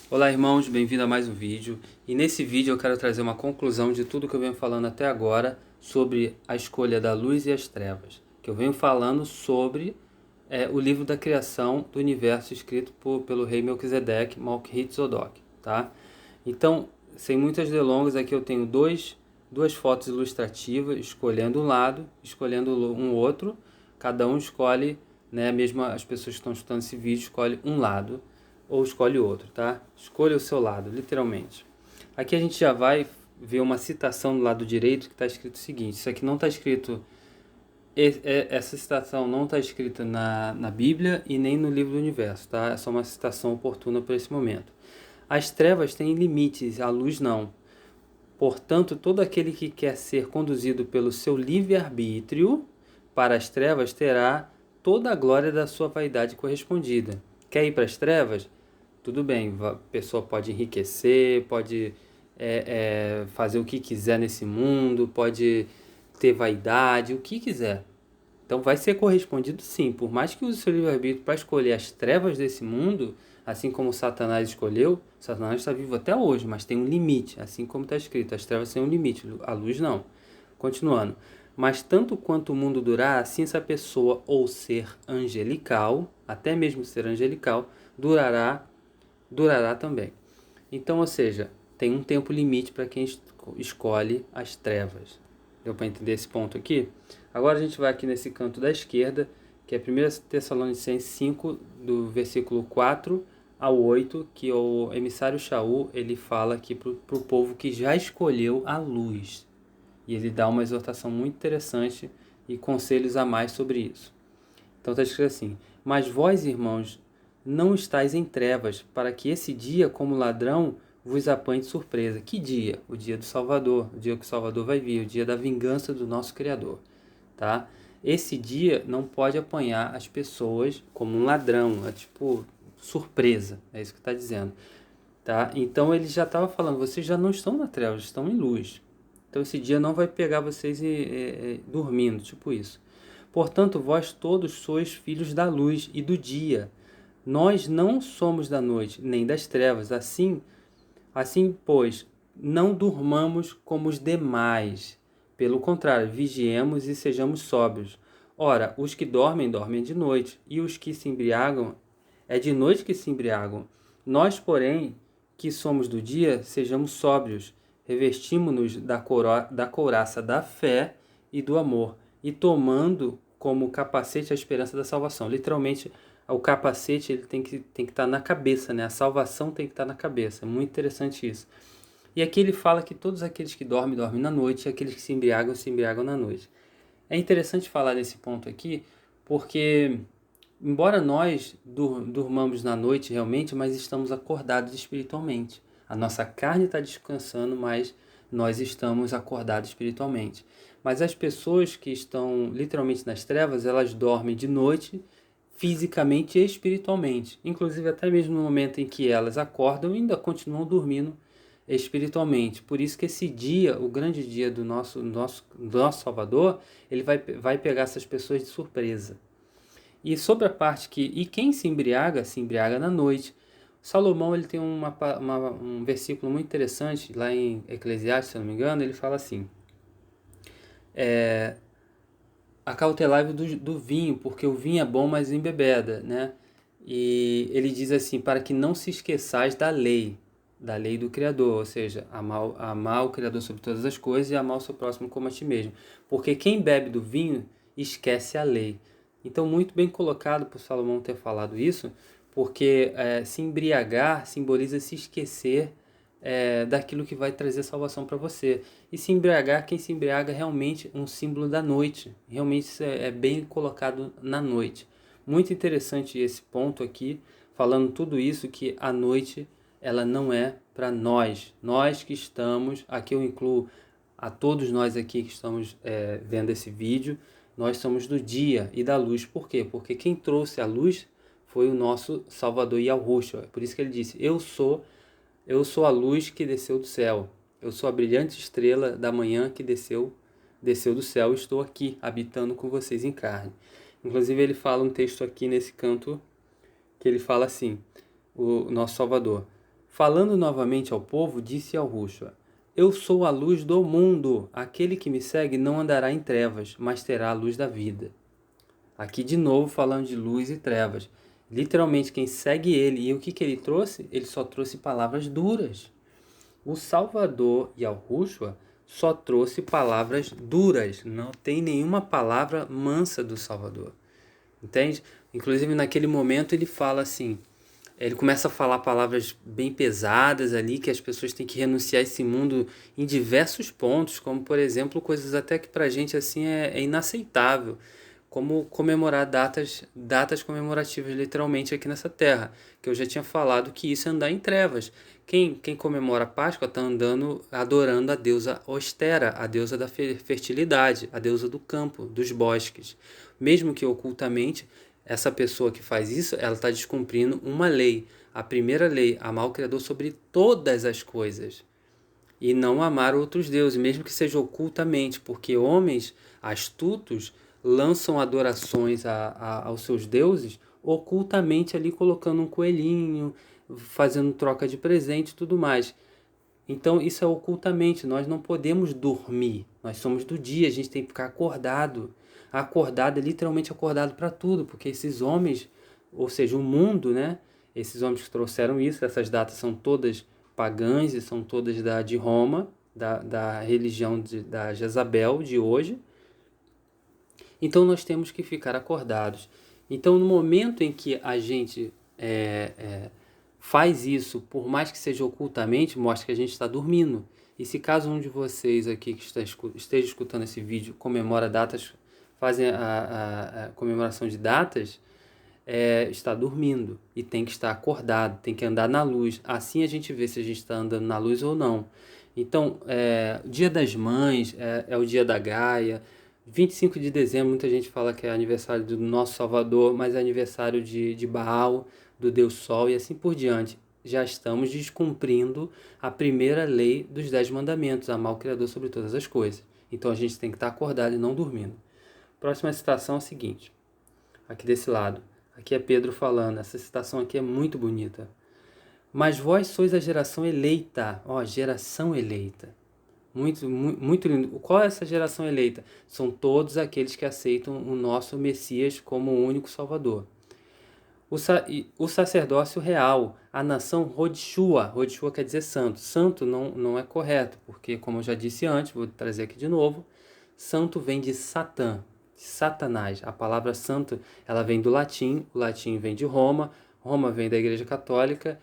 Olá, irmãos, bem-vindo a mais um vídeo. E nesse vídeo eu quero trazer uma conclusão de tudo que eu venho falando até agora sobre a escolha da luz e as trevas. Que eu venho falando sobre o livro da criação do universo escrito pelo rei Melquisedeque, Malkit-Zodok, tá? Então, sem muitas delongas, aqui eu tenho duas fotos ilustrativas, escolhendo um lado, escolhendo um outro. Cada um escolhe, né, mesmo as pessoas que estão escutando esse vídeo, escolhe um lado ou escolhe outro, tá? Escolha o seu lado, literalmente. Aqui a gente já vai ver uma citação do lado direito que está escrito o seguinte: isso aqui não está escrito, essa citação não está escrita na Bíblia e nem no livro do universo, tá? É só uma citação oportuna para esse momento. As trevas têm limites, a luz não. Portanto, todo aquele que quer ser conduzido pelo seu livre-arbítrio para as trevas terá toda a glória da sua vaidade correspondida. Quer ir para as trevas? Tudo bem, a pessoa pode enriquecer, pode fazer o que quiser nesse mundo, pode ter vaidade, o que quiser. Então vai ser correspondido sim, por mais que use o seu livre-arbítrio para escolher as trevas desse mundo, assim como Satanás escolheu, Satanás está vivo até hoje, mas tem um limite, assim como está escrito, as trevas têm um limite, a luz não. Continuando, mas tanto quanto o mundo durar, assim essa pessoa ou ser angelical, até mesmo ser angelical, durará também. Então, ou seja, tem um tempo limite para quem escolhe as trevas. Deu para entender esse ponto aqui? Agora a gente vai aqui nesse canto da esquerda, que é 1 Tessalonicenses 5, do versículo 4 ao 8, que o emissário Shaul, ele fala aqui para o povo que já escolheu a luz. E ele dá uma exortação muito interessante e conselhos a mais sobre isso. Então está escrito assim: mas vós, irmãos, não estáis em trevas, para que esse dia, como ladrão, vos apanhe de surpresa. Que dia? O dia do Salvador, o dia que o Salvador vai vir, o dia da vingança do nosso Criador, tá? Esse dia não pode apanhar as pessoas como um ladrão, é tipo surpresa, é isso que está dizendo, tá? Então ele já estava falando, vocês já não estão na treva, estão em luz. Então esse dia não vai pegar vocês dormindo, tipo isso. Portanto, vós todos sois filhos da luz e do dia. Nós não somos da noite, nem das trevas. Assim, pois, não durmamos como os demais. Pelo contrário, vigiemos e sejamos sóbrios. Ora, os que dormem, dormem de noite, e os que se embriagam, é de noite que se embriagam. Nós, porém, que somos do dia, sejamos sóbrios, revestimos-nos da couraça da fé e do amor, e tomando como capacete a esperança da salvação. Literalmente, o capacete ele tem que estar na cabeça, né? A salvação tem que estar na cabeça. É muito interessante isso. E aqui ele fala que todos aqueles que dormem, dormem na noite, e aqueles que se embriagam na noite. É interessante falar nesse ponto aqui, porque embora nós durmamos na noite realmente, mas estamos acordados espiritualmente. A nossa carne está descansando, mas nós estamos acordados espiritualmente. Mas as pessoas que estão literalmente nas trevas, elas dormem de noite, fisicamente e espiritualmente. Inclusive até mesmo no momento em que elas acordam, ainda continuam dormindo espiritualmente. Por isso que esse dia, o grande dia do nosso Salvador, ele vai pegar essas pessoas de surpresa. E sobre a parte e quem se embriaga na noite. Salomão ele tem um versículo muito interessante, lá em Eclesiastes, se eu não me engano, ele fala assim: acautelai-vos do vinho, porque o vinho é bom, mas embebeda, né? E ele diz assim, para que não se esqueçais da lei do Criador, ou seja, amar o Criador sobre todas as coisas e amar o seu próximo como a ti mesmo. Porque quem bebe do vinho esquece a lei. Então, muito bem colocado por Salomão ter falado isso, porque se embriagar simboliza se esquecer daquilo que vai trazer salvação para você. E se embriagar, quem se embriaga é realmente um símbolo da noite. Realmente isso é bem colocado na noite. Muito interessante esse ponto aqui, falando tudo isso, que a noite ela não é para nós. Nós que estamos, aqui eu incluo a todos nós aqui que estamos vendo esse vídeo, nós somos do dia e da luz. Por quê? Porque quem trouxe a luz foi o nosso Salvador Yahushua. Por isso que ele disse, eu sou a luz que desceu do céu. Eu sou a brilhante estrela da manhã que desceu do céu e estou aqui, habitando com vocês em carne. Inclusive ele fala um texto aqui nesse canto, que ele fala assim, o nosso Salvador: Falando novamente ao povo, disse Yahushua: Eu sou a luz do mundo. Aquele que me segue não andará em trevas, mas terá a luz da vida. Aqui de novo falando de luz e trevas. Literalmente, quem segue ele, e o que ele trouxe? Ele só trouxe palavras duras. O Salvador Yahushua só trouxe palavras duras. Não tem nenhuma palavra mansa do Salvador. Entende? Inclusive, naquele momento, ele fala assim... Ele começa a falar palavras bem pesadas ali, que as pessoas têm que renunciar a esse mundo em diversos pontos, como, por exemplo, coisas até que pra gente assim é inaceitável, como comemorar datas comemorativas literalmente aqui nessa terra, que eu já tinha falado que isso é andar em trevas. Quem comemora a Páscoa está andando, adorando a deusa Ostera, a deusa da fertilidade, a deusa do campo, dos bosques. Mesmo que ocultamente, essa pessoa que faz isso, ela está descumprindo uma lei. A primeira lei, amar o Criador sobre todas as coisas. E não amar outros deuses, mesmo que seja ocultamente, porque homens astutos lançam adorações aos seus deuses ocultamente ali, colocando um coelhinho, fazendo troca de presente e tudo mais. Então isso é ocultamente, nós não podemos dormir, nós somos do dia, a gente tem que ficar acordado. Acordado é literalmente acordado para tudo, porque esses homens, ou seja, o mundo, né? Esses homens que trouxeram isso, essas datas são todas pagãs e são todas de Roma, da religião da Jezabel de hoje. Então nós temos que ficar acordados. Então no momento em que a gente faz isso, por mais que seja ocultamente, mostra que a gente está dormindo. E se caso um de vocês aqui que esteja escutando esse vídeo comemora datas, fazem a comemoração de datas, está dormindo e tem que estar acordado, tem que andar na luz. Assim a gente vê se a gente está andando na luz ou não. Então, o Dia das Mães é o Dia da Gaia. 25 de dezembro, muita gente fala que é aniversário do nosso Salvador, mas é aniversário de Baal, do Deus Sol e assim por diante. Já estamos descumprindo a primeira lei dos 10 mandamentos, amar o Criador sobre todas as coisas. Então a gente tem que estar acordado e não dormindo. Próxima citação é a seguinte, aqui desse lado. Aqui é Pedro falando, essa citação aqui é muito bonita. Mas vós sois a geração eleita, geração eleita. Muito, muito, muito lindo. Qual é essa geração eleita? São todos aqueles que aceitam o nosso Messias como o único Salvador. O sacerdócio real, a nação Rodshua. Rodshua quer dizer santo. Santo não é correto, porque, como eu já disse antes, vou trazer aqui de novo, santo vem de Satã, de Satanás. A palavra santo, ela vem do latim, o latim vem de Roma, Roma vem da Igreja Católica,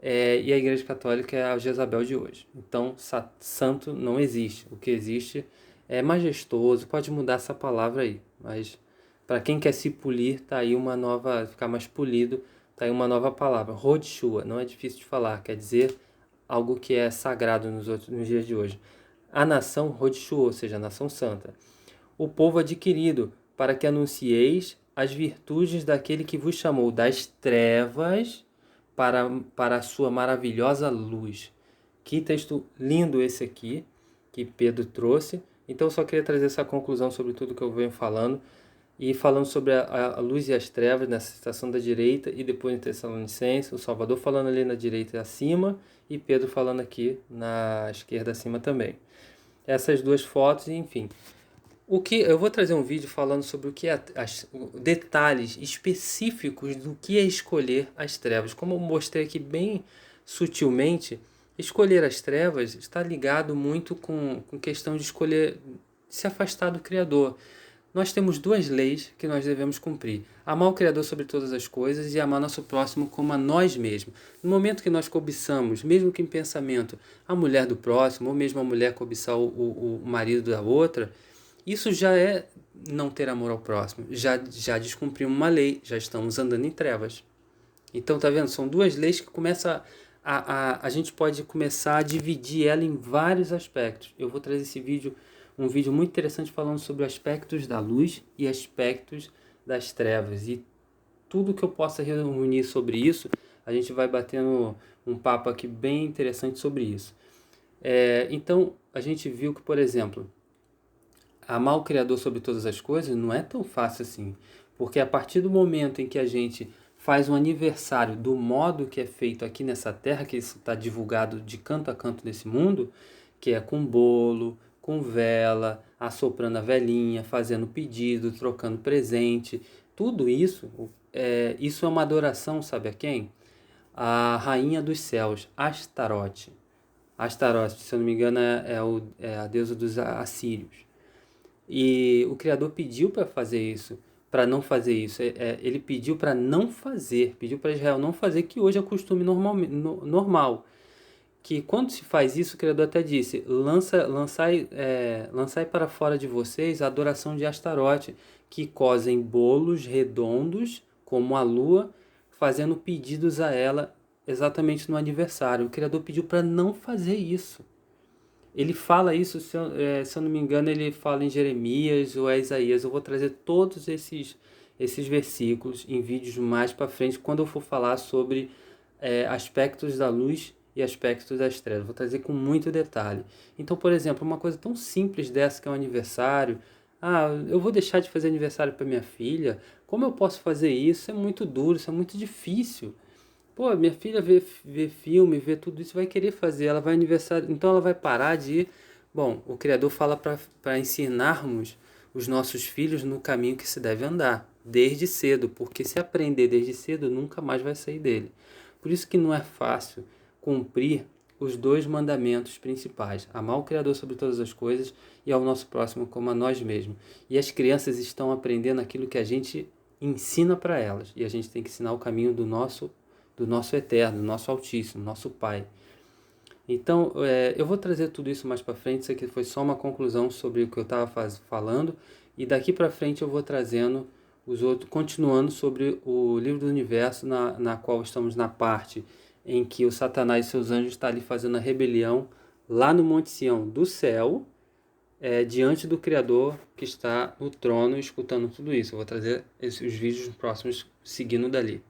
e a Igreja Católica é a Jezabel de hoje. Então, santo não existe. O que existe é majestoso, pode mudar essa palavra aí, mas para quem quer se polir, tá aí uma nova, ficar mais polido, tá aí uma nova palavra. Rodshua, não é difícil de falar, quer dizer algo que é sagrado nos dias de hoje. A nação Rodshua, ou seja, a nação santa. O povo adquirido, para que anuncieis as virtudes daquele que vos chamou das trevas para a sua maravilhosa luz. Que texto lindo esse aqui, que Pedro trouxe. Então eu só queria trazer essa conclusão sobre tudo que eu venho falando. E falando sobre a luz e as trevas nessa citação da direita e depois em Tessalonicenses, o Salvador falando ali na direita acima e Pedro falando aqui na esquerda acima também. Essas duas fotos, enfim. O que eu vou trazer um vídeo falando sobre o que detalhes específicos do que é escolher as trevas. Como eu mostrei aqui bem sutilmente, escolher as trevas está ligado muito com questão de escolher se afastar do Criador. Nós temos duas leis que nós devemos cumprir. Amar o Criador sobre todas as coisas e amar nosso próximo como a nós mesmos. No momento que nós cobiçamos, mesmo que em pensamento, a mulher do próximo, ou mesmo a mulher cobiçar o marido da outra, isso já é não ter amor ao próximo. Já descumprimos uma lei, já estamos andando em trevas. Então, tá vendo? São duas leis que começam a gente pode começar a dividir ela em vários aspectos. Eu vou trazer um vídeo muito interessante falando sobre aspectos da luz e aspectos das trevas. E tudo que eu possa reunir sobre isso, a gente vai batendo um papo aqui bem interessante sobre isso. Então, a gente viu que, por exemplo, amar o Criador sobre todas as coisas não é tão fácil assim. Porque a partir do momento em que a gente faz um aniversário do modo que é feito aqui nessa terra, que isso está divulgado de canto a canto desse mundo, que é com bolo, com vela, assoprando a velhinha, fazendo pedido, trocando presente, tudo isso, isso é uma adoração, sabe a quem? A rainha dos céus, Astarote. Astarote, se eu não me engano, é a deusa dos assírios. E o Criador pediu para fazer isso, para não fazer isso. Ele pediu para não fazer, pediu para Israel não fazer, que hoje é costume normal. Que quando se faz isso, o Criador até disse: lançai para fora de vocês a adoração de Astarote, que cozem bolos redondos, como a lua, fazendo pedidos a ela exatamente no aniversário. O Criador pediu para não fazer isso. Ele fala isso, se eu não me engano, ele fala em Jeremias ou é Isaías. Eu vou trazer todos esses versículos em vídeos mais para frente, quando eu for falar sobre aspectos da luz e aspectos das trevas. Vou trazer com muito detalhe. Então, por exemplo, uma coisa tão simples dessa que é um aniversário. Ah, eu vou deixar de fazer aniversário para minha filha? Como eu posso fazer isso? Isso é muito duro, isso é muito difícil. Pô, minha filha vê filme, vê tudo isso, vai querer fazer, ela vai aniversário, então ela vai parar de ir. Bom, o Criador fala para ensinarmos os nossos filhos no caminho que se deve andar, desde cedo, porque se aprender desde cedo, nunca mais vai sair dele. Por isso que não é fácil cumprir os dois mandamentos principais: amar o Criador sobre todas as coisas e ao nosso próximo como a nós mesmos. E as crianças estão aprendendo aquilo que a gente ensina para elas, e a gente tem que ensinar o caminho do nosso Eterno, do nosso Altíssimo, nosso Pai. Então, eu vou trazer tudo isso mais para frente. Isso aqui foi só uma conclusão sobre o que eu estava falando, e daqui para frente eu vou trazendo os outros, continuando sobre o livro do universo, na qual estamos na parte em que o Satanás e seus anjos estão ali fazendo a rebelião lá no Monte Sião do céu, diante do Criador que está no trono escutando tudo isso. Eu vou trazer os vídeos próximos seguindo dali.